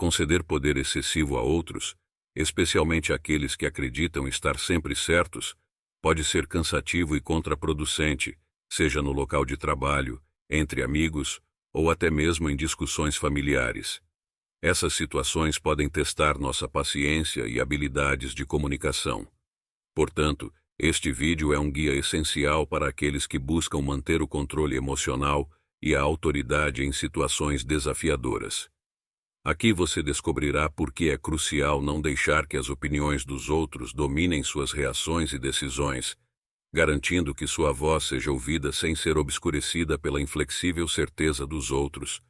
Conceder poder excessivo a outros, especialmente àqueles que acreditam estar sempre certos, pode ser cansativo e contraproducente, seja no local de trabalho, entre amigos ou até mesmo em discussões familiares. Essas situações podem testar nossa paciência e habilidades de comunicação. Portanto, este vídeo é um guia essencial para aqueles que buscam manter o controle emocional e a autoridade em situações desafiadoras. Aqui você descobrirá por que é crucial não deixar que as opiniões dos outros dominem suas reações e decisões, garantindo que sua voz seja ouvida sem ser obscurecida pela inflexível certeza dos outros,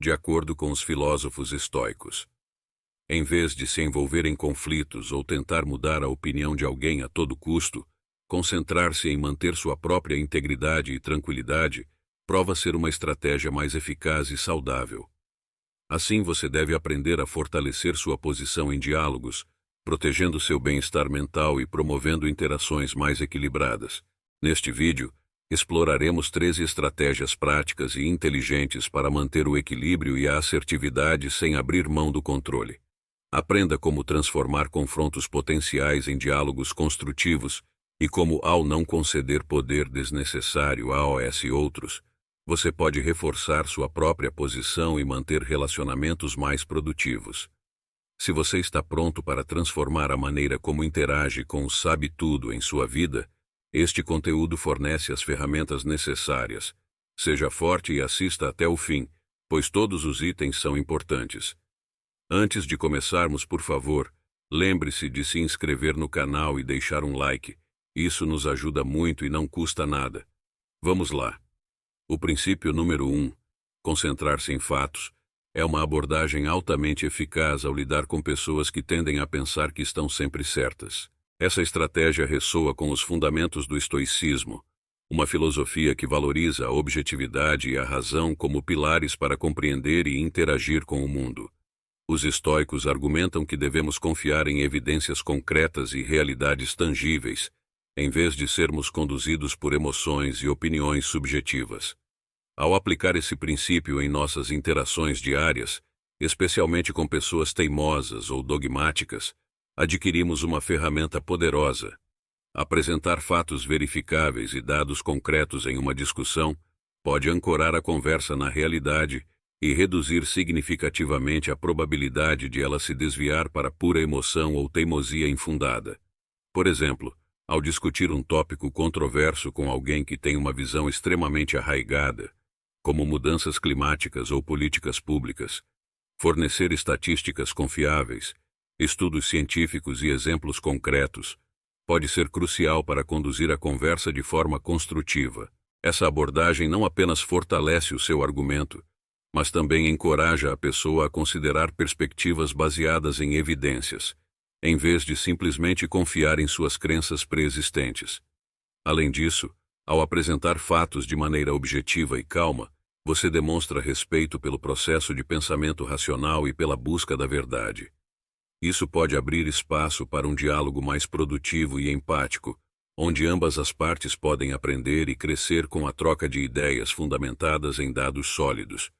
de acordo com os filósofos estoicos. Em vez de se envolver em conflitos ou tentar mudar a opinião de alguém a todo custo, concentrar-se em manter sua própria integridade e tranquilidade prova ser uma estratégia mais eficaz e saudável. Assim, você deve aprender a fortalecer sua posição em diálogos, protegendo seu bem-estar mental e promovendo interações mais equilibradas. Neste vídeo, exploraremos 13 estratégias práticas e inteligentes para manter o equilíbrio e a assertividade sem abrir mão do controle. Aprenda como transformar confrontos potenciais em diálogos construtivos e como, ao não conceder poder desnecessário a outros, você pode reforçar sua própria posição e manter relacionamentos mais produtivos. Se você está pronto para transformar a maneira como interage com o sabe-tudo em sua vida, este conteúdo fornece as ferramentas necessárias. Seja forte e assista até o fim, pois todos os itens são importantes. Antes de começarmos, por favor, lembre-se de se inscrever no canal e deixar um like. Isso nos ajuda muito e não custa nada. Vamos lá. O princípio número 1, concentrar-se em fatos, é uma abordagem altamente eficaz ao lidar com pessoas que tendem a pensar que estão sempre certas. Essa estratégia ressoa com os fundamentos do estoicismo, uma filosofia que valoriza a objetividade e a razão como pilares para compreender e interagir com o mundo. Os estoicos argumentam que devemos confiar em evidências concretas e realidades tangíveis, em vez de sermos conduzidos por emoções e opiniões subjetivas. Ao aplicar esse princípio em nossas interações diárias, especialmente com pessoas teimosas ou dogmáticas, adquirimos uma ferramenta poderosa. Apresentar fatos verificáveis e dados concretos em uma discussão pode ancorar a conversa na realidade e reduzir significativamente a probabilidade de ela se desviar para pura emoção ou teimosia infundada. Por exemplo, ao discutir um tópico controverso com alguém que tem uma visão extremamente arraigada, como mudanças climáticas ou políticas públicas, fornecer estatísticas confiáveis, estudos científicos e exemplos concretos pode ser crucial para conduzir a conversa de forma construtiva. Essa abordagem não apenas fortalece o seu argumento, mas também encoraja a pessoa a considerar perspectivas baseadas em evidências, em vez de simplesmente confiar em suas crenças pré-existentes. Além disso, ao apresentar fatos de maneira objetiva e calma, você demonstra respeito pelo processo de pensamento racional e pela busca da verdade. Isso pode abrir espaço para um diálogo mais produtivo e empático, onde ambas as partes podem aprender e crescer com a troca de ideias fundamentadas em dados sólidos.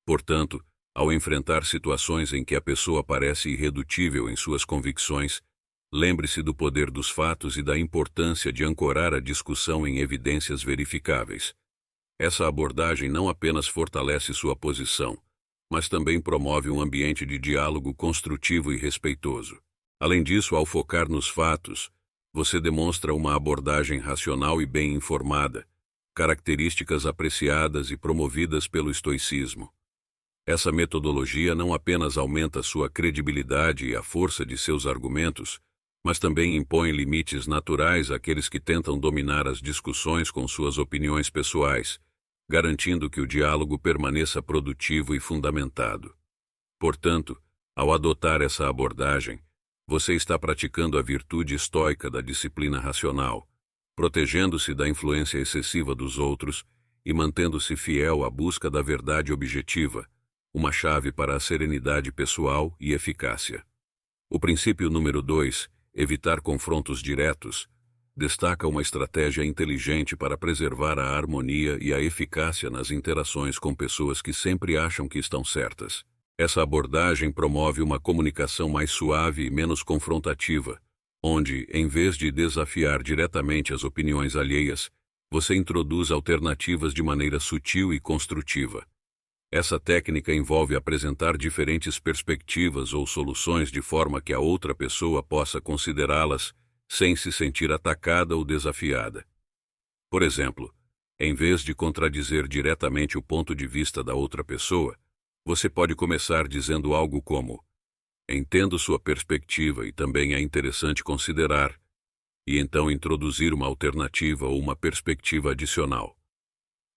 Portanto, ao enfrentar situações em que a pessoa parece irredutível em suas convicções, lembre-se do poder dos fatos e da importância de ancorar a discussão em evidências verificáveis. Essa abordagem não apenas fortalece sua posição, mas também promove um ambiente de diálogo construtivo e respeitoso. Além disso, ao focar nos fatos, você demonstra uma abordagem racional e bem informada, características apreciadas e promovidas pelo estoicismo. Essa metodologia não apenas aumenta sua credibilidade e a força de seus argumentos, mas também impõe limites naturais àqueles que tentam dominar as discussões com suas opiniões pessoais, garantindo que o diálogo permaneça produtivo e fundamentado. Portanto, ao adotar essa abordagem, você está praticando a virtude estoica da disciplina racional, protegendo-se da influência excessiva dos outros e mantendo-se fiel à busca da verdade objetiva, uma chave para a serenidade pessoal e eficácia. O princípio número 2, evitar confrontos diretos, destaca uma estratégia inteligente para preservar a harmonia e a eficácia nas interações com pessoas que sempre acham que estão certas. Essa abordagem promove uma comunicação mais suave e menos confrontativa, onde, em vez de desafiar diretamente as opiniões alheias, você introduz alternativas de maneira sutil e construtiva. Essa técnica envolve apresentar diferentes perspectivas ou soluções de forma que a outra pessoa possa considerá-las sem se sentir atacada ou desafiada. Por exemplo, em vez de contradizer diretamente o ponto de vista da outra pessoa, você pode começar dizendo algo como: "Entendo sua perspectiva e também é interessante considerar", e então introduzir uma alternativa ou uma perspectiva adicional.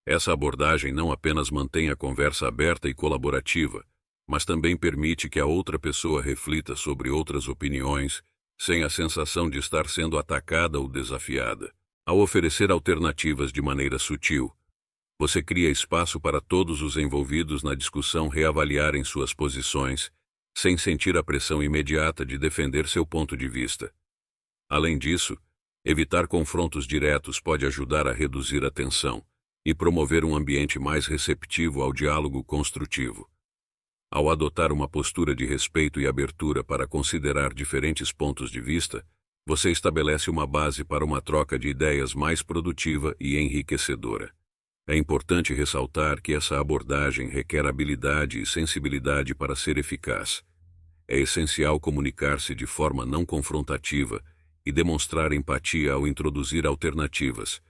Essa abordagem não apenas mantém a conversa aberta e colaborativa, mas também permite que a outra pessoa reflita sobre outras opiniões, sem a sensação de estar sendo atacada ou desafiada. Ao oferecer alternativas de maneira sutil, você cria espaço para todos os envolvidos na discussão reavaliarem suas posições, sem sentir a pressão imediata de defender seu ponto de vista. Além disso, evitar confrontos diretos pode ajudar a reduzir a tensão e promover um ambiente mais receptivo ao diálogo construtivo. Ao adotar uma postura de respeito e abertura para considerar diferentes pontos de vista, você estabelece uma base para uma troca de ideias mais produtiva e enriquecedora. É importante ressaltar que essa abordagem requer habilidade e sensibilidade para ser eficaz. É essencial comunicar-se de forma não confrontativa e demonstrar empatia ao introduzir alternativas,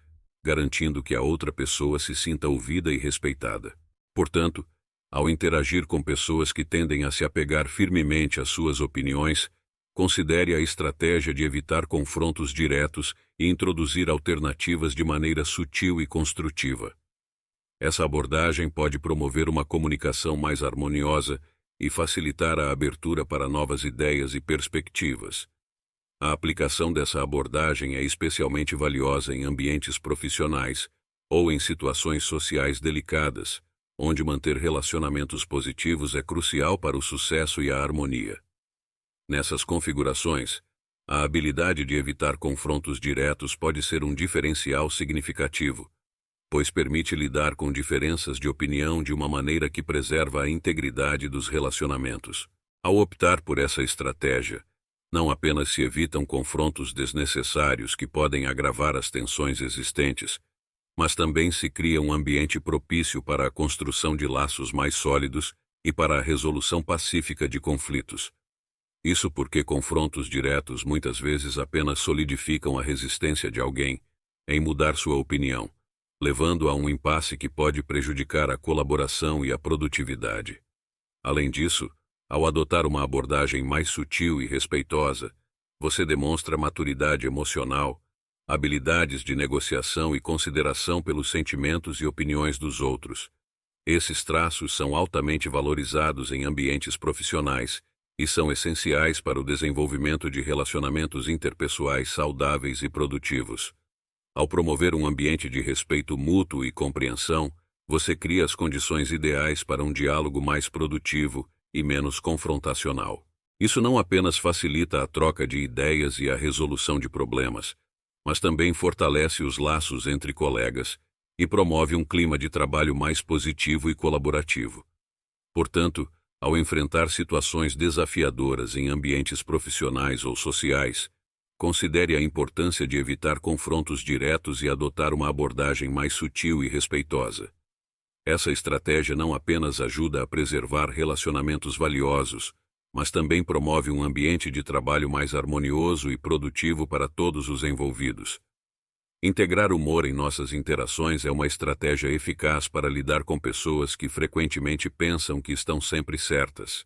garantindo que a outra pessoa se sinta ouvida e respeitada. Portanto, ao interagir com pessoas que tendem a se apegar firmemente às suas opiniões, considere a estratégia de evitar confrontos diretos e introduzir alternativas de maneira sutil e construtiva. Essa abordagem pode promover uma comunicação mais harmoniosa e facilitar a abertura para novas ideias e perspectivas. A aplicação dessa abordagem é especialmente valiosa em ambientes profissionais ou em situações sociais delicadas, onde manter relacionamentos positivos é crucial para o sucesso e a harmonia. Nessas configurações, a habilidade de evitar confrontos diretos pode ser um diferencial significativo, pois permite lidar com diferenças de opinião de uma maneira que preserva a integridade dos relacionamentos. Ao optar por essa estratégia, não apenas se evitam confrontos desnecessários que podem agravar as tensões existentes, mas também se cria um ambiente propício para a construção de laços mais sólidos e para a resolução pacífica de conflitos. Isso porque confrontos diretos muitas vezes apenas solidificam a resistência de alguém em mudar sua opinião, levando a um impasse que pode prejudicar a colaboração e a produtividade. Além disso, ao adotar uma abordagem mais sutil e respeitosa, você demonstra maturidade emocional, habilidades de negociação e consideração pelos sentimentos e opiniões dos outros. Esses traços são altamente valorizados em ambientes profissionais e são essenciais para o desenvolvimento de relacionamentos interpessoais saudáveis e produtivos. Ao promover um ambiente de respeito mútuo e compreensão, você cria as condições ideais para um diálogo mais produtivo e menos confrontacional. Isso não apenas facilita a troca de ideias e a resolução de problemas, mas também fortalece os laços entre colegas e promove um clima de trabalho mais positivo e colaborativo. Portanto, ao enfrentar situações desafiadoras em ambientes profissionais ou sociais, considere a importância de evitar confrontos diretos e adotar uma abordagem mais sutil e respeitosa. Essa estratégia não apenas ajuda a preservar relacionamentos valiosos, mas também promove um ambiente de trabalho mais harmonioso e produtivo para todos os envolvidos. Integrar humor em nossas interações é uma estratégia eficaz para lidar com pessoas que frequentemente pensam que estão sempre certas.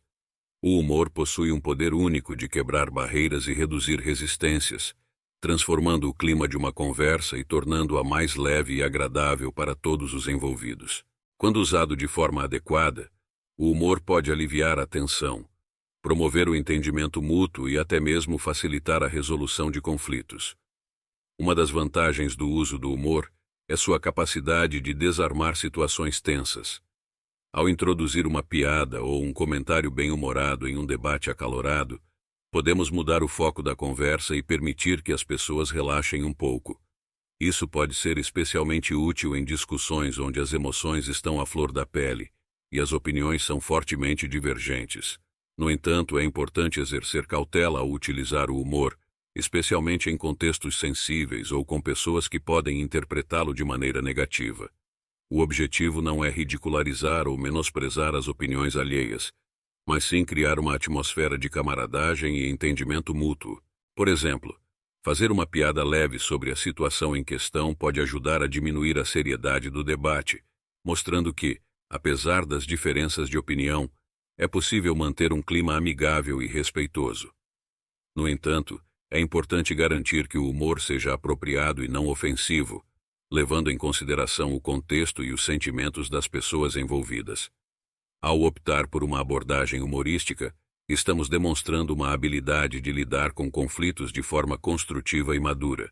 O humor possui um poder único de quebrar barreiras e reduzir resistências, transformando o clima de uma conversa e tornando-a mais leve e agradável para todos os envolvidos. Quando usado de forma adequada, o humor pode aliviar a tensão, promover o entendimento mútuo e até mesmo facilitar a resolução de conflitos. Uma das vantagens do uso do humor é sua capacidade de desarmar situações tensas. Ao introduzir uma piada ou um comentário bem-humorado em um debate acalorado, podemos mudar o foco da conversa e permitir que as pessoas relaxem um pouco. Isso pode ser especialmente útil em discussões onde as emoções estão à flor da pele, e as opiniões são fortemente divergentes. No entanto, é importante exercer cautela ao utilizar o humor, especialmente em contextos sensíveis ou com pessoas que podem interpretá-lo de maneira negativa. O objetivo não é ridicularizar ou menosprezar as opiniões alheias, mas sim criar uma atmosfera de camaradagem e entendimento mútuo. Por exemplo, fazer uma piada leve sobre a situação em questão pode ajudar a diminuir a seriedade do debate, mostrando que, apesar das diferenças de opinião, é possível manter um clima amigável e respeitoso. No entanto, é importante garantir que o humor seja apropriado e não ofensivo, levando em consideração o contexto e os sentimentos das pessoas envolvidas. Ao optar por uma abordagem humorística, estamos demonstrando uma habilidade de lidar com conflitos de forma construtiva e madura.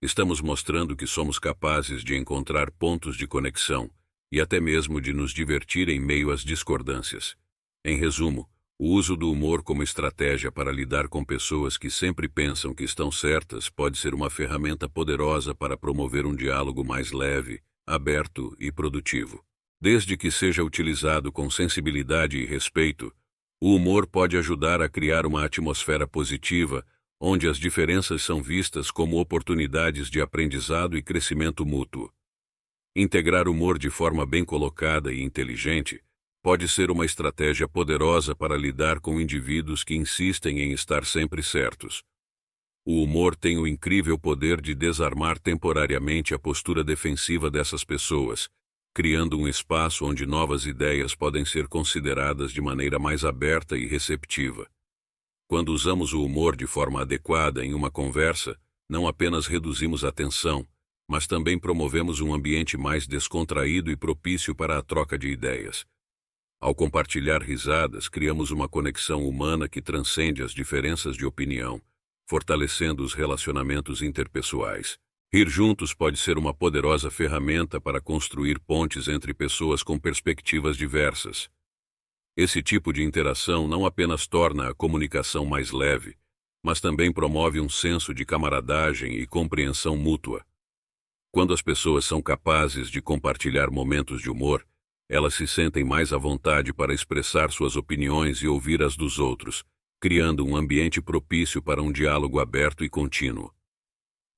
Estamos mostrando que somos capazes de encontrar pontos de conexão e até mesmo de nos divertir em meio às discordâncias. Em resumo, o uso do humor como estratégia para lidar com pessoas que sempre pensam que estão certas pode ser uma ferramenta poderosa para promover um diálogo mais leve, aberto e produtivo. Desde que seja utilizado com sensibilidade e respeito, o humor pode ajudar a criar uma atmosfera positiva, onde as diferenças são vistas como oportunidades de aprendizado e crescimento mútuo. Integrar humor de forma bem colocada e inteligente pode ser uma estratégia poderosa para lidar com indivíduos que insistem em estar sempre certos. O humor tem o incrível poder de desarmar temporariamente a postura defensiva dessas pessoas, criando um espaço onde novas ideias podem ser consideradas de maneira mais aberta e receptiva. Quando usamos o humor de forma adequada em uma conversa, não apenas reduzimos a tensão, mas também promovemos um ambiente mais descontraído e propício para a troca de ideias. Ao compartilhar risadas, criamos uma conexão humana que transcende as diferenças de opinião, fortalecendo os relacionamentos interpessoais. Rir juntos pode ser uma poderosa ferramenta para construir pontes entre pessoas com perspectivas diversas. Esse tipo de interação não apenas torna a comunicação mais leve, mas também promove um senso de camaradagem e compreensão mútua. Quando as pessoas são capazes de compartilhar momentos de humor, elas se sentem mais à vontade para expressar suas opiniões e ouvir as dos outros, criando um ambiente propício para um diálogo aberto e contínuo.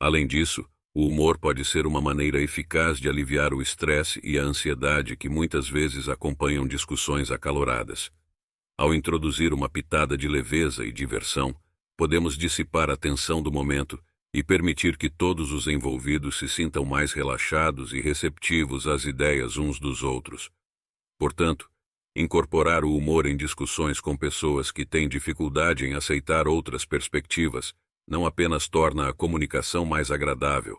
Além disso, o humor pode ser uma maneira eficaz de aliviar o estresse e a ansiedade que muitas vezes acompanham discussões acaloradas. Ao introduzir uma pitada de leveza e diversão, podemos dissipar a tensão do momento e permitir que todos os envolvidos se sintam mais relaxados e receptivos às ideias uns dos outros. Portanto, incorporar o humor em discussões com pessoas que têm dificuldade em aceitar outras perspectivas não apenas torna a comunicação mais agradável,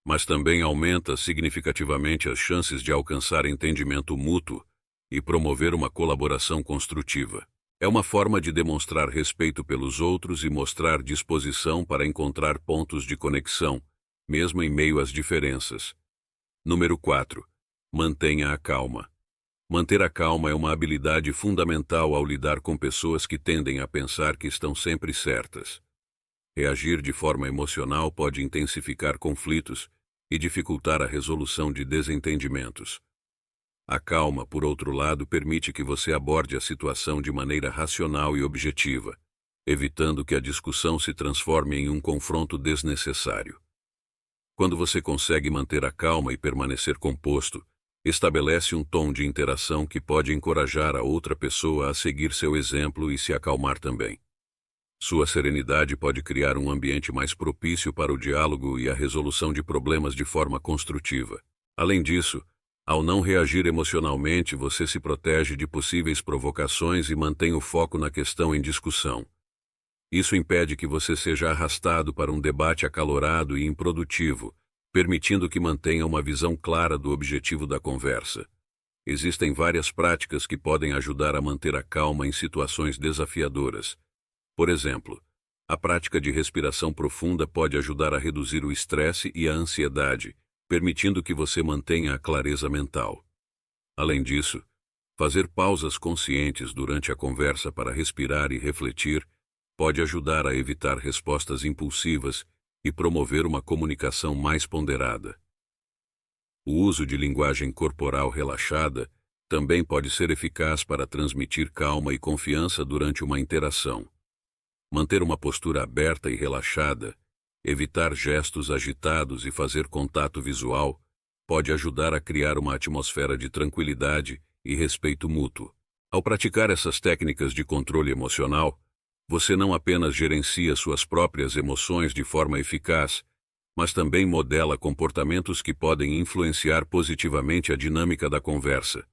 mas também aumenta significativamente as chances de alcançar entendimento mútuo e promover uma colaboração construtiva. É uma forma de demonstrar respeito pelos outros e mostrar disposição para encontrar pontos de conexão, mesmo em meio às diferenças. Número 4. Mantenha a calma. Manter a calma é uma habilidade fundamental ao lidar com pessoas que tendem a pensar que estão sempre certas. Reagir de forma emocional pode intensificar conflitos e dificultar a resolução de desentendimentos. A calma, por outro lado, permite que você aborde a situação de maneira racional e objetiva, evitando que a discussão se transforme em um confronto desnecessário. Quando você consegue manter a calma e permanecer composto, estabelece um tom de interação que pode encorajar a outra pessoa a seguir seu exemplo e se acalmar também. Sua serenidade pode criar um ambiente mais propício para o diálogo e a resolução de problemas de forma construtiva. Além disso, ao não reagir emocionalmente, você se protege de possíveis provocações e mantém o foco na questão em discussão. Isso impede que você seja arrastado para um debate acalorado e improdutivo, permitindo que mantenha uma visão clara do objetivo da conversa. Existem várias práticas que podem ajudar a manter a calma em situações desafiadoras. Por exemplo, a prática de respiração profunda pode ajudar a reduzir o estresse e a ansiedade, permitindo que você mantenha a clareza mental. Além disso, fazer pausas conscientes durante a conversa para respirar e refletir pode ajudar a evitar respostas impulsivas e promover uma comunicação mais ponderada. O uso de linguagem corporal relaxada também pode ser eficaz para transmitir calma e confiança durante uma interação. Manter uma postura aberta e relaxada, evitar gestos agitados e fazer contato visual pode ajudar a criar uma atmosfera de tranquilidade e respeito mútuo. Ao praticar essas técnicas de controle emocional, você não apenas gerencia suas próprias emoções de forma eficaz, mas também modela comportamentos que podem influenciar positivamente a dinâmica da conversa.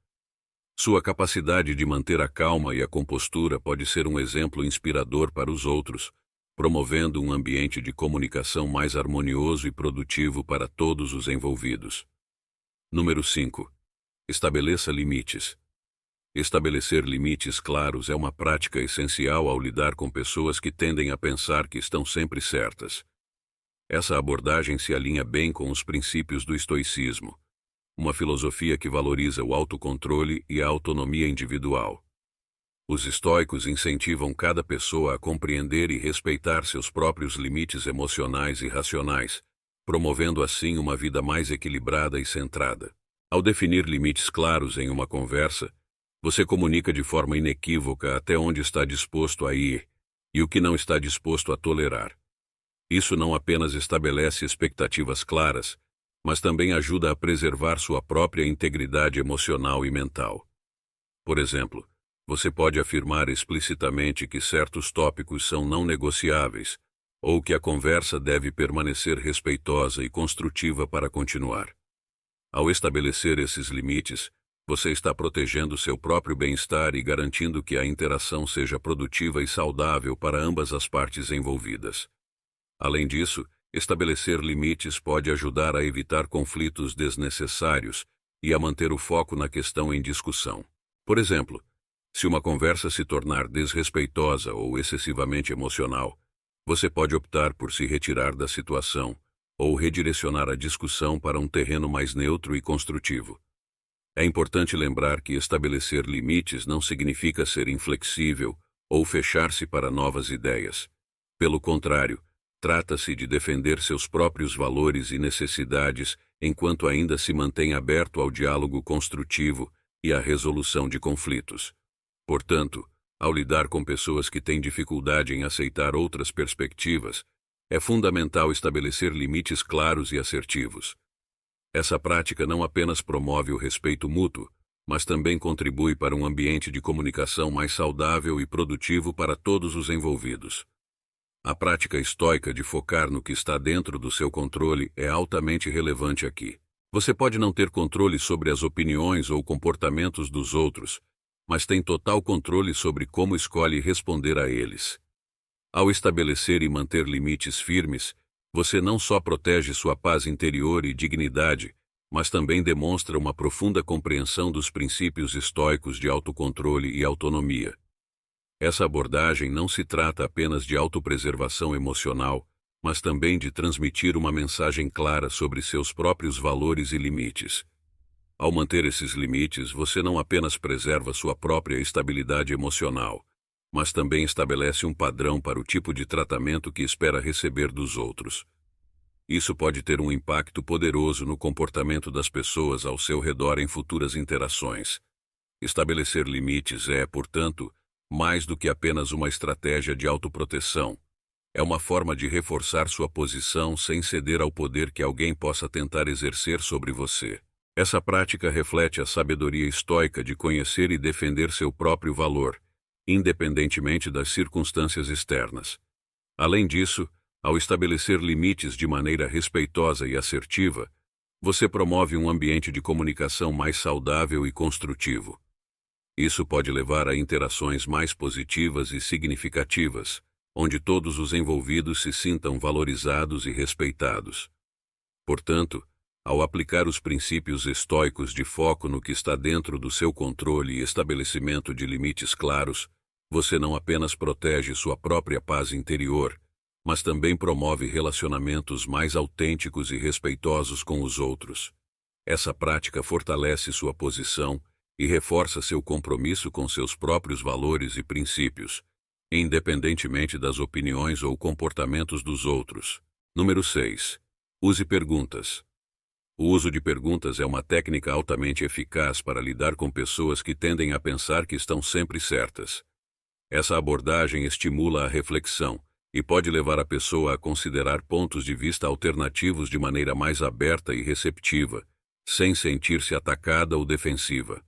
Sua capacidade de manter a calma e a compostura pode ser um exemplo inspirador para os outros, promovendo um ambiente de comunicação mais harmonioso e produtivo para todos os envolvidos. Número 5. Estabeleça limites. Estabelecer limites claros é uma prática essencial ao lidar com pessoas que tendem a pensar que estão sempre certas. Essa abordagem se alinha bem com os princípios do estoicismo, uma filosofia que valoriza o autocontrole e a autonomia individual. Os estoicos incentivam cada pessoa a compreender e respeitar seus próprios limites emocionais e racionais, promovendo assim uma vida mais equilibrada e centrada. Ao definir limites claros em uma conversa, você comunica de forma inequívoca até onde está disposto a ir e o que não está disposto a tolerar. Isso não apenas estabelece expectativas claras, mas também ajuda a preservar sua própria integridade emocional e mental. Por exemplo, você pode afirmar explicitamente que certos tópicos são não negociáveis, ou que a conversa deve permanecer respeitosa e construtiva para continuar. Ao estabelecer esses limites, você está protegendo seu próprio bem-estar e garantindo que a interação seja produtiva e saudável para ambas as partes envolvidas. Além disso, estabelecer limites pode ajudar a evitar conflitos desnecessários e a manter o foco na questão em discussão. Por exemplo, se uma conversa se tornar desrespeitosa ou excessivamente emocional, você pode optar por se retirar da situação ou redirecionar a discussão para um terreno mais neutro e construtivo. É importante lembrar que estabelecer limites não significa ser inflexível ou fechar-se para novas ideias. Pelo contrário, trata-se de defender seus próprios valores e necessidades enquanto ainda se mantém aberto ao diálogo construtivo e à resolução de conflitos. Portanto, ao lidar com pessoas que têm dificuldade em aceitar outras perspectivas, é fundamental estabelecer limites claros e assertivos. Essa prática não apenas promove o respeito mútuo, mas também contribui para um ambiente de comunicação mais saudável e produtivo para todos os envolvidos. A prática estoica de focar no que está dentro do seu controle é altamente relevante aqui. Você pode não ter controle sobre as opiniões ou comportamentos dos outros, mas tem total controle sobre como escolhe responder a eles. Ao estabelecer e manter limites firmes, você não só protege sua paz interior e dignidade, mas também demonstra uma profunda compreensão dos princípios estoicos de autocontrole e autonomia. Essa abordagem não se trata apenas de autopreservação emocional, mas também de transmitir uma mensagem clara sobre seus próprios valores e limites. Ao manter esses limites, você não apenas preserva sua própria estabilidade emocional, mas também estabelece um padrão para o tipo de tratamento que espera receber dos outros. Isso pode ter um impacto poderoso no comportamento das pessoas ao seu redor em futuras interações. Estabelecer limites é, portanto, mais do que apenas uma estratégia de autoproteção. É uma forma de reforçar sua posição sem ceder ao poder que alguém possa tentar exercer sobre você. Essa prática reflete a sabedoria estoica de conhecer e defender seu próprio valor, independentemente das circunstâncias externas. Além disso, ao estabelecer limites de maneira respeitosa e assertiva, você promove um ambiente de comunicação mais saudável e construtivo. Isso pode levar a interações mais positivas e significativas, onde todos os envolvidos se sintam valorizados e respeitados. Portanto, ao aplicar os princípios estoicos de foco no que está dentro do seu controle e estabelecimento de limites claros, você não apenas protege sua própria paz interior, mas também promove relacionamentos mais autênticos e respeitosos com os outros. Essa prática fortalece sua posição e reforça seu compromisso com seus próprios valores e princípios, independentemente das opiniões ou comportamentos dos outros. Número 6. Use perguntas. O uso de perguntas é uma técnica altamente eficaz para lidar com pessoas que tendem a pensar que estão sempre certas. Essa abordagem estimula a reflexão e pode levar a pessoa a considerar pontos de vista alternativos de maneira mais aberta e receptiva, sem sentir-se atacada ou defensiva.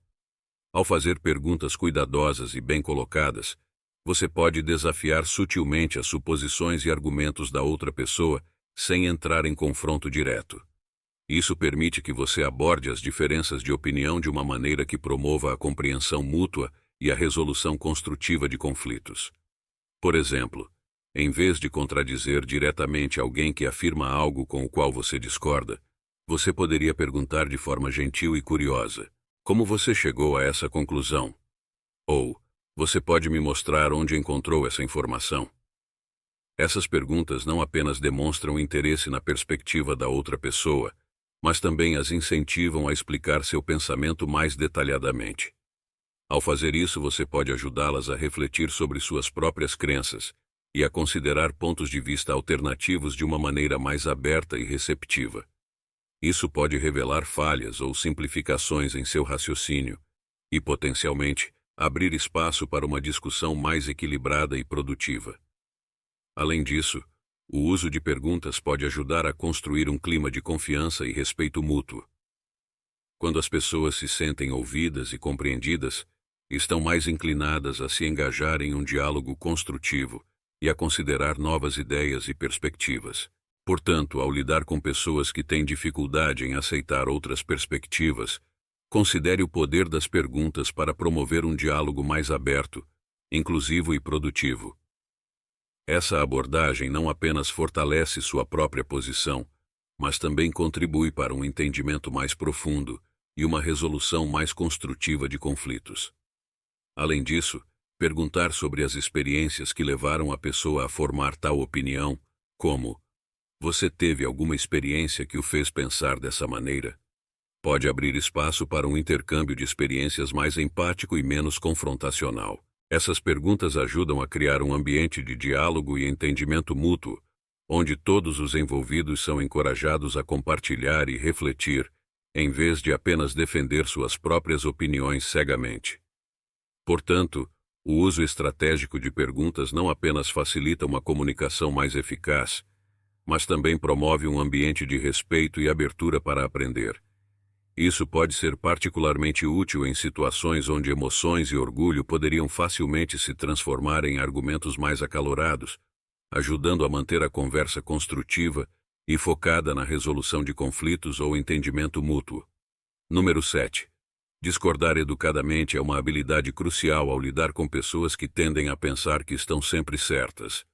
Ao fazer perguntas cuidadosas e bem colocadas, você pode desafiar sutilmente as suposições e argumentos da outra pessoa sem entrar em confronto direto. Isso permite que você aborde as diferenças de opinião de uma maneira que promova a compreensão mútua e a resolução construtiva de conflitos. Por exemplo, em vez de contradizer diretamente alguém que afirma algo com o qual você discorda, você poderia perguntar de forma gentil e curiosa: como você chegou a essa conclusão? Ou, você pode me mostrar onde encontrou essa informação? Essas perguntas não apenas demonstram interesse na perspectiva da outra pessoa, mas também as incentivam a explicar seu pensamento mais detalhadamente. Ao fazer isso, você pode ajudá-las a refletir sobre suas próprias crenças e a considerar pontos de vista alternativos de uma maneira mais aberta e receptiva. Isso pode revelar falhas ou simplificações em seu raciocínio e, potencialmente, abrir espaço para uma discussão mais equilibrada e produtiva. Além disso, o uso de perguntas pode ajudar a construir um clima de confiança e respeito mútuo. Quando as pessoas se sentem ouvidas e compreendidas, estão mais inclinadas a se engajar em um diálogo construtivo e a considerar novas ideias e perspectivas. Portanto, ao lidar com pessoas que têm dificuldade em aceitar outras perspectivas, considere o poder das perguntas para promover um diálogo mais aberto, inclusivo e produtivo. Essa abordagem não apenas fortalece sua própria posição, mas também contribui para um entendimento mais profundo e uma resolução mais construtiva de conflitos. Além disso, perguntar sobre as experiências que levaram a pessoa a formar tal opinião, como: você teve alguma experiência que o fez pensar dessa maneira? Pode abrir espaço para um intercâmbio de experiências mais empático e menos confrontacional. Essas perguntas ajudam a criar um ambiente de diálogo e entendimento mútuo, onde todos os envolvidos são encorajados a compartilhar e refletir, em vez de apenas defender suas próprias opiniões cegamente. Portanto, o uso estratégico de perguntas não apenas facilita uma comunicação mais eficaz, mas também promove um ambiente de respeito e abertura para aprender. Isso pode ser particularmente útil em situações onde emoções e orgulho poderiam facilmente se transformar em argumentos mais acalorados, ajudando a manter a conversa construtiva e focada na resolução de conflitos ou entendimento mútuo. Número 7. Discordar educadamente é uma habilidade crucial ao lidar com pessoas que tendem a pensar que estão sempre certas.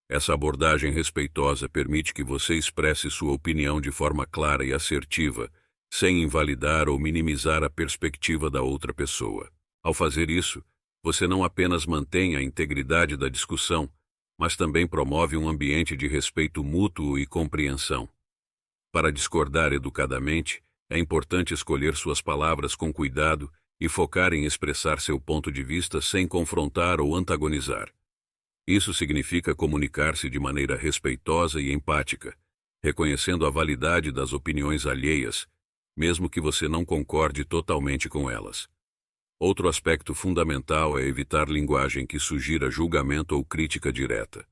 Essa abordagem respeitosa permite que você expresse sua opinião de forma clara e assertiva, sem invalidar ou minimizar a perspectiva da outra pessoa. Ao fazer isso, você não apenas mantém a integridade da discussão, mas também promove um ambiente de respeito mútuo e compreensão. Para discordar educadamente, é importante escolher suas palavras com cuidado e focar em expressar seu ponto de vista sem confrontar ou antagonizar. Isso significa comunicar-se de maneira respeitosa e empática, reconhecendo a validade das opiniões alheias, mesmo que você não concorde totalmente com elas. Outro aspecto fundamental é evitar linguagem que sugira julgamento ou crítica direta.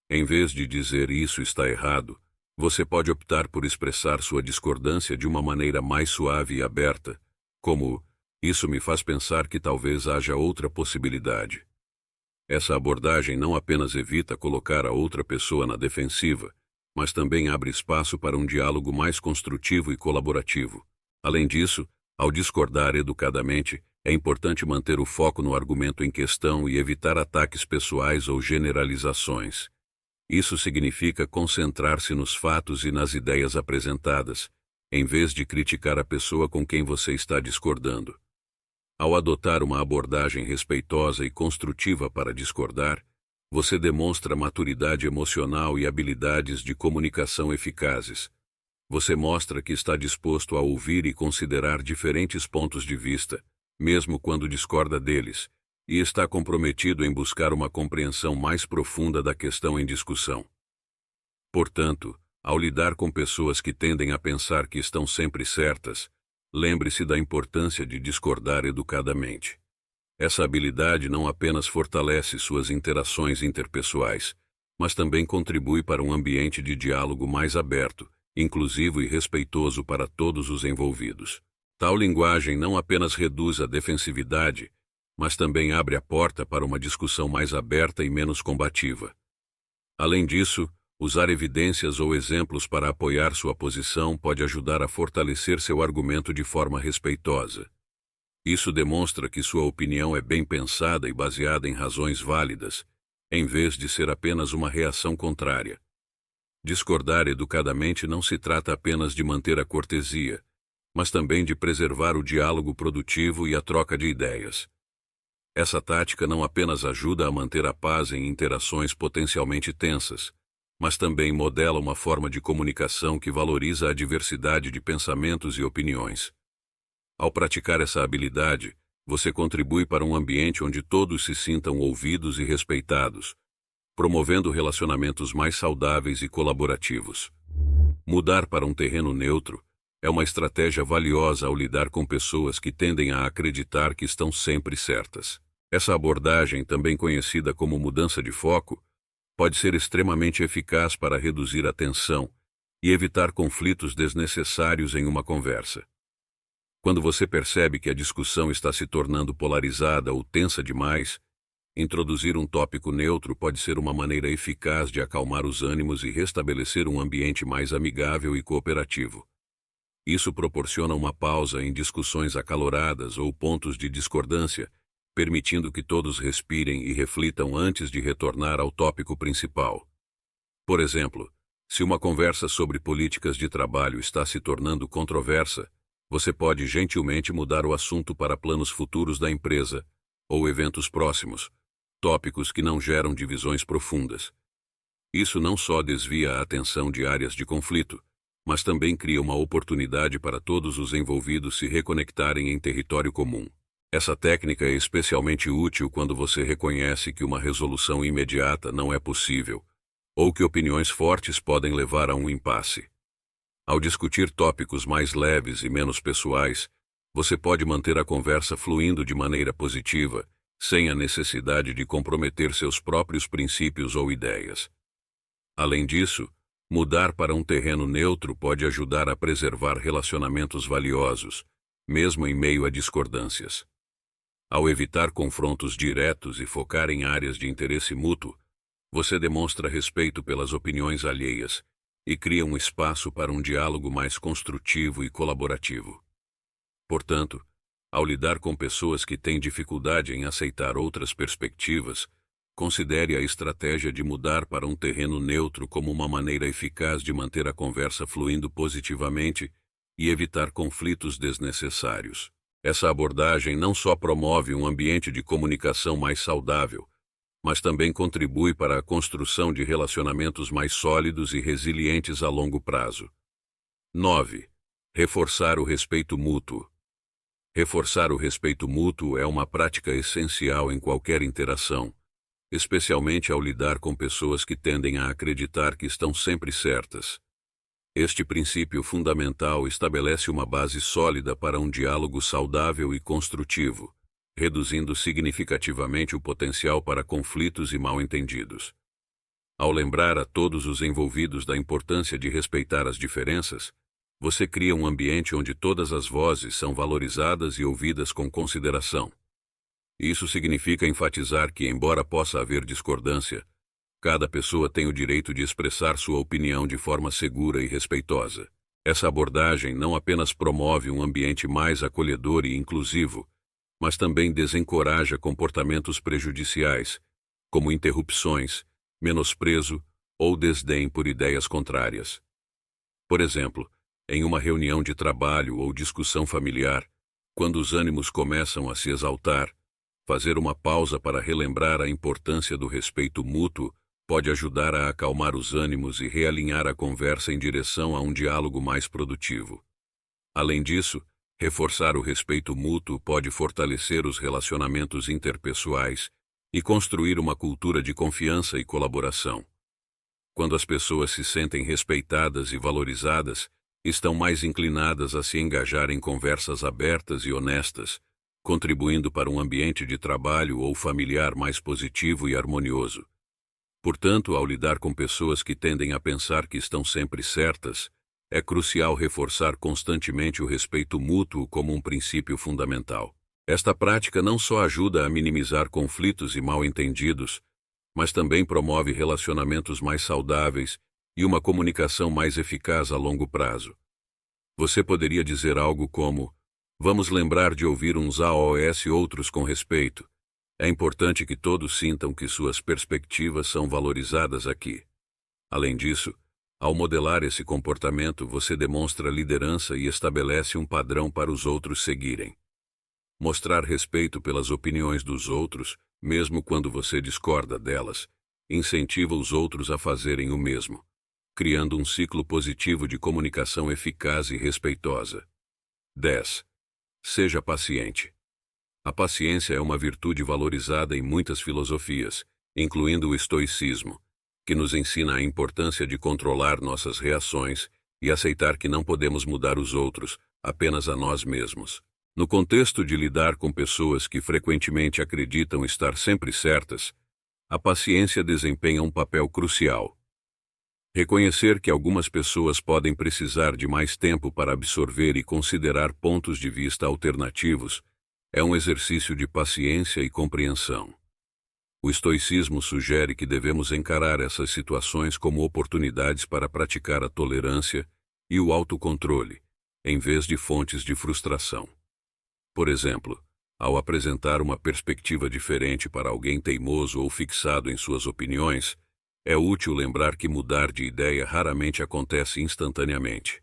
Em vez de dizer "isso está errado", você pode optar por expressar sua discordância de uma maneira mais suave e aberta, como "isso me faz pensar que talvez haja outra possibilidade". Essa abordagem não apenas evita colocar a outra pessoa na defensiva, mas também abre espaço para um diálogo mais construtivo e colaborativo. Além disso, ao discordar educadamente, é importante manter o foco no argumento em questão e evitar ataques pessoais ou generalizações. Isso significa concentrar-se nos fatos e nas ideias apresentadas, em vez de criticar a pessoa com quem você está discordando. Ao adotar uma abordagem respeitosa e construtiva para discordar, você demonstra maturidade emocional e habilidades de comunicação eficazes. Você mostra que está disposto a ouvir e considerar diferentes pontos de vista, mesmo quando discorda deles, e está comprometido em buscar uma compreensão mais profunda da questão em discussão. Portanto, Ao lidar com pessoas que tendem a pensar que estão sempre certas, lembre-se da importância de discordar educadamente. Essa habilidade não apenas fortalece suas interações interpessoais, mas também contribui para um ambiente de diálogo mais aberto, inclusivo e respeitoso para todos os envolvidos. Tal linguagem não apenas reduz a defensividade, mas também abre a porta para uma discussão mais aberta e menos combativa. Além disso, usar evidências ou exemplos para apoiar sua posição pode ajudar a fortalecer seu argumento de forma respeitosa. Isso demonstra que sua opinião é bem pensada e baseada em razões válidas, em vez de ser apenas uma reação contrária. Discordar educadamente não se trata apenas de manter a cortesia, mas também de preservar o diálogo produtivo e a troca de ideias. Essa tática não apenas ajuda a manter a paz em interações potencialmente tensas, mas também modela uma forma de comunicação que valoriza a diversidade de pensamentos e opiniões. Ao praticar essa habilidade, você contribui para um ambiente onde todos se sintam ouvidos e respeitados, promovendo relacionamentos mais saudáveis e colaborativos. Mudar para um terreno neutro é uma estratégia valiosa ao lidar com pessoas que tendem a acreditar que estão sempre certas. Essa abordagem, também conhecida como mudança de foco, pode ser extremamente eficaz para reduzir a tensão e evitar conflitos desnecessários em uma conversa. Quando você percebe que a discussão está se tornando polarizada ou tensa demais, introduzir um tópico neutro pode ser uma maneira eficaz de acalmar os ânimos e restabelecer um ambiente mais amigável e cooperativo. Isso proporciona uma pausa em discussões acaloradas ou pontos de discordância, permitindo que todos respirem e reflitam antes de retornar ao tópico principal. Por exemplo, se uma conversa sobre políticas de trabalho está se tornando controversa, você pode gentilmente mudar o assunto para planos futuros da empresa ou eventos próximos, tópicos que não geram divisões profundas. Isso não só desvia a atenção de áreas de conflito, mas também cria uma oportunidade para todos os envolvidos se reconectarem em território comum. Essa técnica é especialmente útil quando você reconhece que uma resolução imediata não é possível, ou que opiniões fortes podem levar a um impasse. Ao discutir tópicos mais leves e menos pessoais, você pode manter a conversa fluindo de maneira positiva, sem a necessidade de comprometer seus próprios princípios ou ideias. Além disso, mudar para um terreno neutro pode ajudar a preservar relacionamentos valiosos, mesmo em meio a discordâncias. Ao evitar confrontos diretos e focar em áreas de interesse mútuo, você demonstra respeito pelas opiniões alheias e cria um espaço para um diálogo mais construtivo e colaborativo. Portanto, ao lidar com pessoas que têm dificuldade em aceitar outras perspectivas, considere a estratégia de mudar para um terreno neutro como uma maneira eficaz de manter a conversa fluindo positivamente e evitar conflitos desnecessários. Essa abordagem não só promove um ambiente de comunicação mais saudável, mas também contribui para a construção de relacionamentos mais sólidos e resilientes a longo prazo. 9. Reforçar o respeito mútuo. Reforçar o respeito mútuo é uma prática essencial em qualquer interação, especialmente ao lidar com pessoas que tendem a acreditar que estão sempre certas. Este princípio fundamental estabelece uma base sólida para um diálogo saudável e construtivo, reduzindo significativamente o potencial para conflitos e mal-entendidos. Ao lembrar a todos os envolvidos da importância de respeitar as diferenças, você cria um ambiente onde todas as vozes são valorizadas e ouvidas com consideração. Isso significa enfatizar que, embora possa haver discordância, cada pessoa tem o direito de expressar sua opinião de forma segura e respeitosa. Essa abordagem não apenas promove um ambiente mais acolhedor e inclusivo, mas também desencoraja comportamentos prejudiciais, como interrupções, menosprezo ou desdém por ideias contrárias. Por exemplo, em uma reunião de trabalho ou discussão familiar, quando os ânimos começam a se exaltar, fazer uma pausa para relembrar a importância do respeito mútuo pode ajudar a acalmar os ânimos e realinhar a conversa em direção a um diálogo mais produtivo. Além disso, reforçar o respeito mútuo pode fortalecer os relacionamentos interpessoais e construir uma cultura de confiança e colaboração. Quando as pessoas se sentem respeitadas e valorizadas, estão mais inclinadas a se engajar em conversas abertas e honestas, contribuindo para um ambiente de trabalho ou familiar mais positivo e harmonioso. Portanto, ao lidar com pessoas que tendem a pensar que estão sempre certas, é crucial reforçar constantemente o respeito mútuo como um princípio fundamental. Esta prática não só ajuda a minimizar conflitos e mal-entendidos, mas também promove relacionamentos mais saudáveis e uma comunicação mais eficaz a longo prazo. Você poderia dizer algo como: vamos lembrar de ouvir uns aos outros com respeito. É importante que todos sintam que suas perspectivas são valorizadas aqui. Além disso, ao modelar esse comportamento, você demonstra liderança e estabelece um padrão para os outros seguirem. Mostrar respeito pelas opiniões dos outros, mesmo quando você discorda delas, incentiva os outros a fazerem o mesmo, criando um ciclo positivo de comunicação eficaz e respeitosa. 10. Seja paciente. A paciência é uma virtude valorizada em muitas filosofias, incluindo o estoicismo, que nos ensina a importância de controlar nossas reações e aceitar que não podemos mudar os outros, apenas a nós mesmos. No contexto de lidar com pessoas que frequentemente acreditam estar sempre certas, a paciência desempenha um papel crucial. Reconhecer que algumas pessoas podem precisar de mais tempo para absorver e considerar pontos de vista alternativos é um exercício de paciência e compreensão. O estoicismo sugere que devemos encarar essas situações como oportunidades para praticar a tolerância e o autocontrole, em vez de fontes de frustração. Por exemplo, ao apresentar uma perspectiva diferente para alguém teimoso ou fixado em suas opiniões, é útil lembrar que mudar de ideia raramente acontece instantaneamente.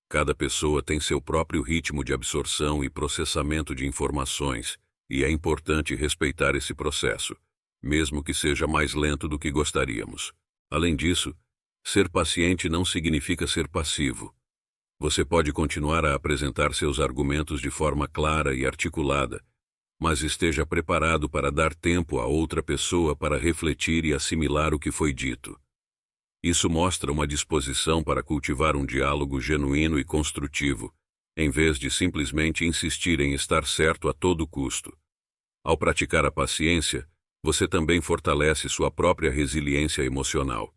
Cada pessoa tem seu próprio ritmo de absorção e processamento de informações, e é importante respeitar esse processo, mesmo que seja mais lento do que gostaríamos. Além disso, ser paciente não significa ser passivo. Você pode continuar a apresentar seus argumentos de forma clara e articulada, mas esteja preparado para dar tempo a outra pessoa para refletir e assimilar o que foi dito. Isso mostra uma disposição para cultivar um diálogo genuíno e construtivo, em vez de simplesmente insistir em estar certo a todo custo. Ao praticar a paciência, você também fortalece sua própria resiliência emocional.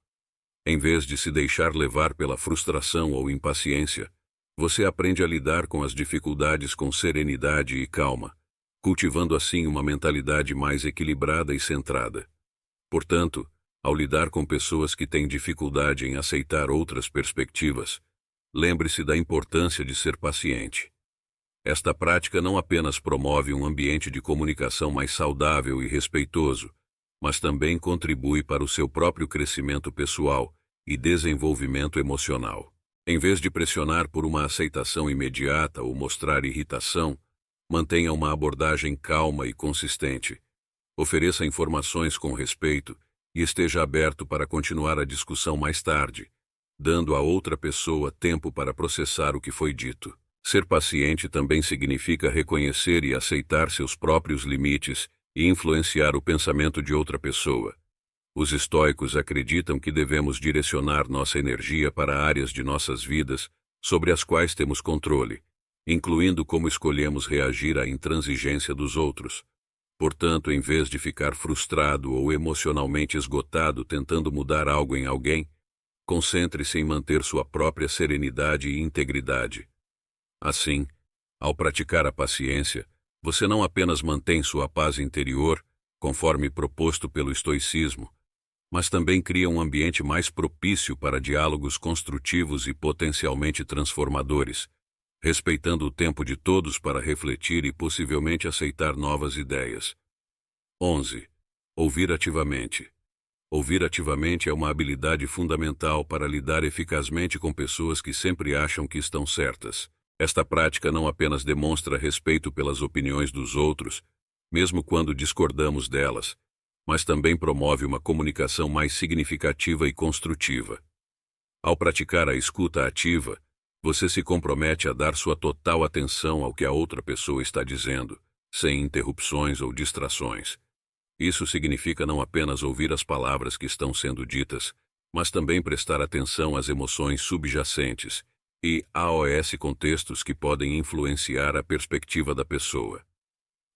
Em vez de se deixar levar pela frustração ou impaciência, você aprende a lidar com as dificuldades com serenidade e calma, cultivando assim uma mentalidade mais equilibrada e centrada. Portanto, ao lidar com pessoas que têm dificuldade em aceitar outras perspectivas, lembre-se da importância de ser paciente. Esta prática não apenas promove um ambiente de comunicação mais saudável e respeitoso, mas também contribui para o seu próprio crescimento pessoal e desenvolvimento emocional. Em vez de pressionar por uma aceitação imediata ou mostrar irritação, mantenha uma abordagem calma e consistente. Ofereça informações com respeito e esteja aberto para continuar a discussão mais tarde, dando a outra pessoa tempo para processar o que foi dito. Ser paciente também significa reconhecer e aceitar seus próprios limites e influenciar o pensamento de outra pessoa. Os estoicos acreditam que devemos direcionar nossa energia para áreas de nossas vidas sobre as quais temos controle, incluindo como escolhemos reagir à intransigência dos outros. Portanto, em vez de ficar frustrado ou emocionalmente esgotado tentando mudar algo em alguém, concentre-se em manter sua própria serenidade e integridade. Assim, ao praticar a paciência, você não apenas mantém sua paz interior, conforme proposto pelo estoicismo, mas também cria um ambiente mais propício para diálogos construtivos e potencialmente transformadores, respeitando o tempo de todos para refletir e possivelmente aceitar novas ideias. 11. Ouvir ativamente. Ouvir ativamente é uma habilidade fundamental para lidar eficazmente com pessoas que sempre acham que estão certas. Esta prática não apenas demonstra respeito pelas opiniões dos outros, mesmo quando discordamos delas, mas também promove uma comunicação mais significativa e construtiva. Ao praticar a escuta ativa, você se compromete a dar sua total atenção ao que a outra pessoa está dizendo, sem interrupções ou distrações. Isso significa não apenas ouvir as palavras que estão sendo ditas, mas também prestar atenção às emoções subjacentes e aos contextos que podem influenciar a perspectiva da pessoa.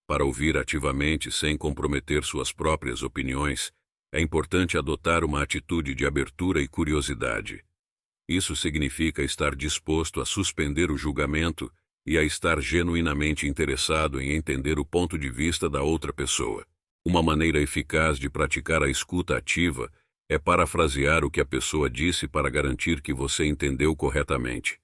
Para ouvir ativamente sem comprometer suas próprias opiniões, é importante adotar uma atitude de abertura e curiosidade. Isso significa estar disposto a suspender o julgamento e a estar genuinamente interessado em entender o ponto de vista da outra pessoa. Uma maneira eficaz de praticar a escuta ativa é parafrasear o que a pessoa disse para garantir que você entendeu corretamente.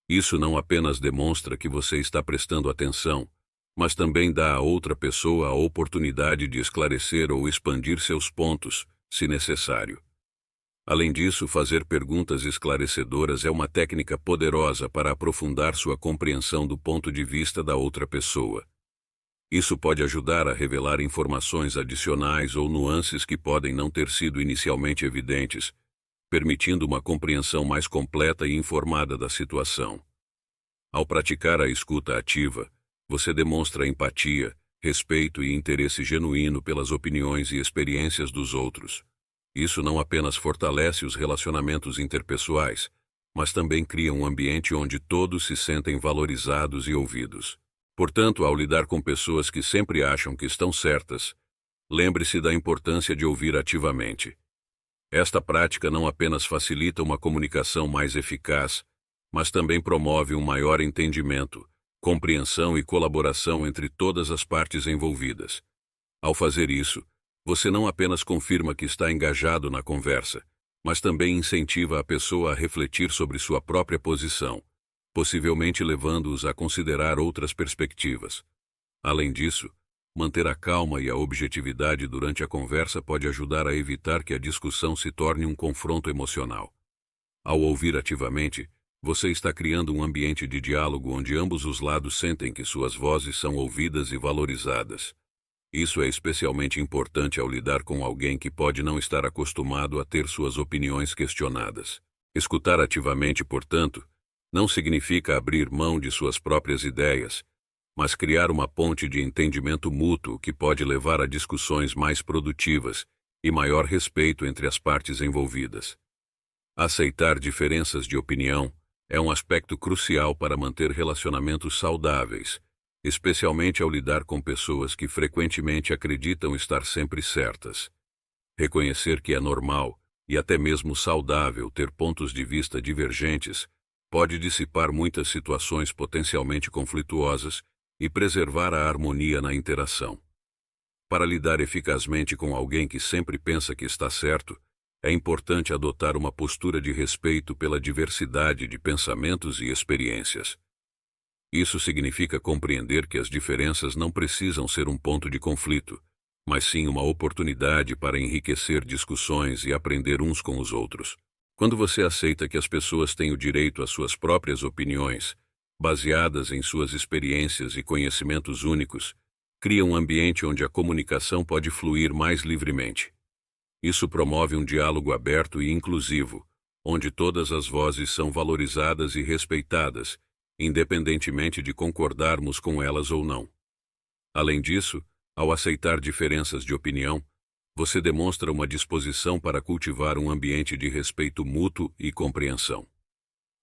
Isso não apenas demonstra que você está prestando atenção, mas também dá à outra pessoa a oportunidade de esclarecer ou expandir seus pontos, se necessário. Além disso, fazer perguntas esclarecedoras é uma técnica poderosa para aprofundar sua compreensão do ponto de vista da outra pessoa. Isso pode ajudar a revelar informações adicionais ou nuances que podem não ter sido inicialmente evidentes, permitindo uma compreensão mais completa e informada da situação. Ao praticar a escuta ativa, você demonstra empatia, respeito e interesse genuíno pelas opiniões e experiências dos outros. Isso não apenas fortalece os relacionamentos interpessoais, mas também cria um ambiente onde todos se sentem valorizados e ouvidos. Portanto, ao lidar com pessoas que sempre acham que estão certas, lembre-se da importância de ouvir ativamente. Esta prática não apenas facilita uma comunicação mais eficaz, mas também promove um maior entendimento, compreensão e colaboração entre todas as partes envolvidas. Ao fazer isso, você não apenas confirma que está engajado na conversa, mas também incentiva a pessoa a refletir sobre sua própria posição, possivelmente levando-os a considerar outras perspectivas. Além disso, manter a calma e a objetividade durante a conversa pode ajudar a evitar que a discussão se torne um confronto emocional. Ao ouvir ativamente, você está criando um ambiente de diálogo onde ambos os lados sentem que suas vozes são ouvidas e valorizadas. Isso é especialmente importante ao lidar com alguém que pode não estar acostumado a ter suas opiniões questionadas. Escutar ativamente, portanto, não significa abrir mão de suas próprias ideias, mas criar uma ponte de entendimento mútuo que pode levar a discussões mais produtivas e maior respeito entre as partes envolvidas. Aceitar diferenças de opinião é um aspecto crucial para manter relacionamentos saudáveis, especialmente ao lidar com pessoas que frequentemente acreditam estar sempre certas. Reconhecer que é normal e até mesmo saudável ter pontos de vista divergentes pode dissipar muitas situações potencialmente conflituosas e preservar a harmonia na interação. Para lidar eficazmente com alguém que sempre pensa que está certo, é importante adotar uma postura de respeito pela diversidade de pensamentos e experiências. Isso significa compreender que as diferenças não precisam ser um ponto de conflito, mas sim uma oportunidade para enriquecer discussões e aprender uns com os outros. Quando você aceita que as pessoas têm o direito às suas próprias opiniões, baseadas em suas experiências e conhecimentos únicos, cria um ambiente onde a comunicação pode fluir mais livremente. Isso promove um diálogo aberto e inclusivo, onde todas as vozes são valorizadas e respeitadas, independentemente de concordarmos com elas ou não. Além disso, ao aceitar diferenças de opinião, você demonstra uma disposição para cultivar um ambiente de respeito mútuo e compreensão.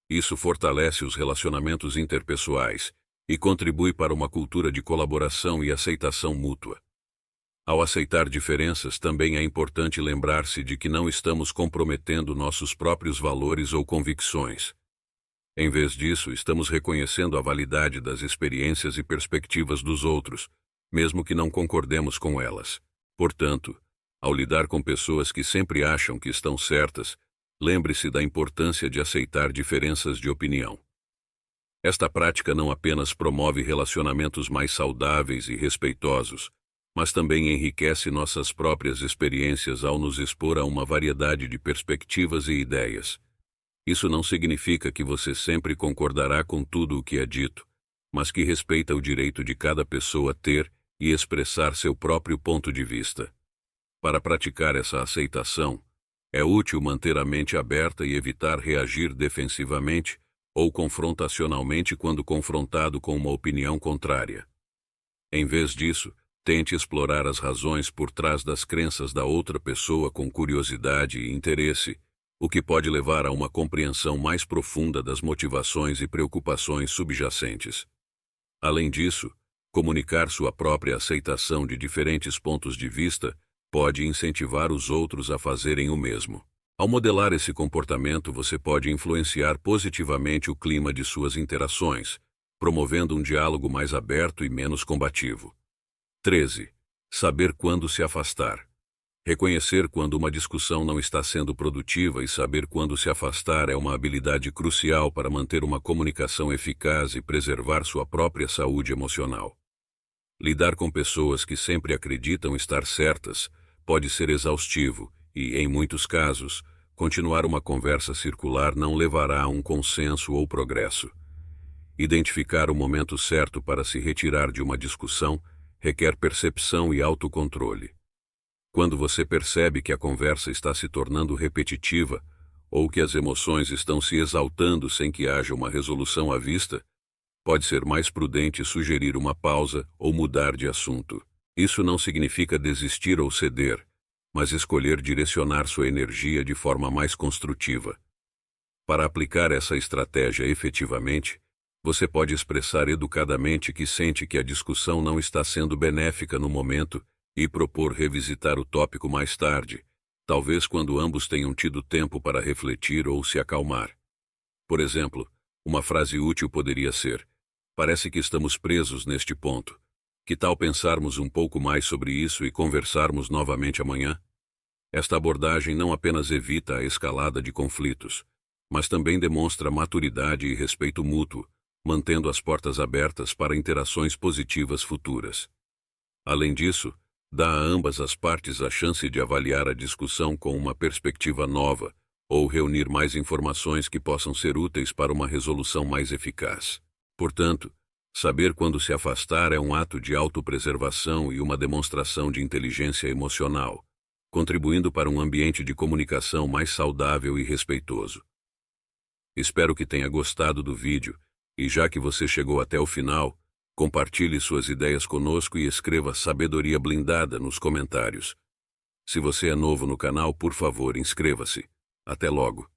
Isso fortalece os relacionamentos interpessoais e contribui para uma cultura de colaboração e aceitação mútua. Ao aceitar diferenças, também é importante lembrar-se de que não estamos comprometendo nossos próprios valores ou convicções. Em vez disso, estamos reconhecendo a validade das experiências e perspectivas dos outros, mesmo que não concordemos com elas. Portanto, ao lidar com pessoas que sempre acham que estão certas, lembre-se da importância de aceitar diferenças de opinião. Esta prática não apenas promove relacionamentos mais saudáveis e respeitosos, mas também enriquece nossas próprias experiências ao nos expor a uma variedade de perspectivas e ideias. Isso não significa que você sempre concordará com tudo o que é dito, mas que respeita o direito de cada pessoa ter e expressar seu próprio ponto de vista. Para praticar essa aceitação, é útil manter a mente aberta e evitar reagir defensivamente ou confrontacionalmente quando confrontado com uma opinião contrária. Em vez disso, Tente explorar as razões por trás das crenças da outra pessoa com curiosidade e interesse, o que pode levar a uma compreensão mais profunda das motivações e preocupações subjacentes. Além disso, comunicar sua própria aceitação de diferentes pontos de vista pode incentivar os outros a fazerem o mesmo. Ao modelar esse comportamento, você pode influenciar positivamente o clima de suas interações, promovendo um diálogo mais aberto e menos combativo. 13. Saber quando se afastar. Reconhecer quando uma discussão não está sendo produtiva e saber quando se afastar é uma habilidade crucial para manter uma comunicação eficaz e preservar sua própria saúde emocional. Lidar com pessoas que sempre acreditam estar certas pode ser exaustivo e, em muitos casos, continuar uma conversa circular não levará a um consenso ou progresso. Identificar o momento certo para se retirar de uma discussão requer percepção e autocontrole. Quando você percebe que a conversa está se tornando repetitiva ou que as emoções estão se exaltando sem que haja uma resolução à vista, pode ser mais prudente sugerir uma pausa ou mudar de assunto. Isso não significa desistir ou ceder, mas escolher direcionar sua energia de forma mais construtiva. Para aplicar essa estratégia efetivamente, você pode expressar educadamente que sente que a discussão não está sendo benéfica no momento e propor revisitar o tópico mais tarde, talvez quando ambos tenham tido tempo para refletir ou se acalmar. Por exemplo, uma frase útil poderia ser: "Parece que estamos presos neste ponto. Que tal pensarmos um pouco mais sobre isso e conversarmos novamente amanhã?" Esta abordagem não apenas evita a escalada de conflitos, mas também demonstra maturidade e respeito mútuo, mantendo as portas abertas para interações positivas futuras. Além disso, dá a ambas as partes a chance de avaliar a discussão com uma perspectiva nova ou reunir mais informações que possam ser úteis para uma resolução mais eficaz. Portanto, saber quando se afastar é um ato de autopreservação e uma demonstração de inteligência emocional, contribuindo para um ambiente de comunicação mais saudável e respeitoso. Espero que tenha gostado do vídeo e, já que você chegou até o final, compartilhe suas ideias conosco e escreva "Sabedoria Blindada" nos comentários. Se você é novo no canal, por favor, inscreva-se. Até logo!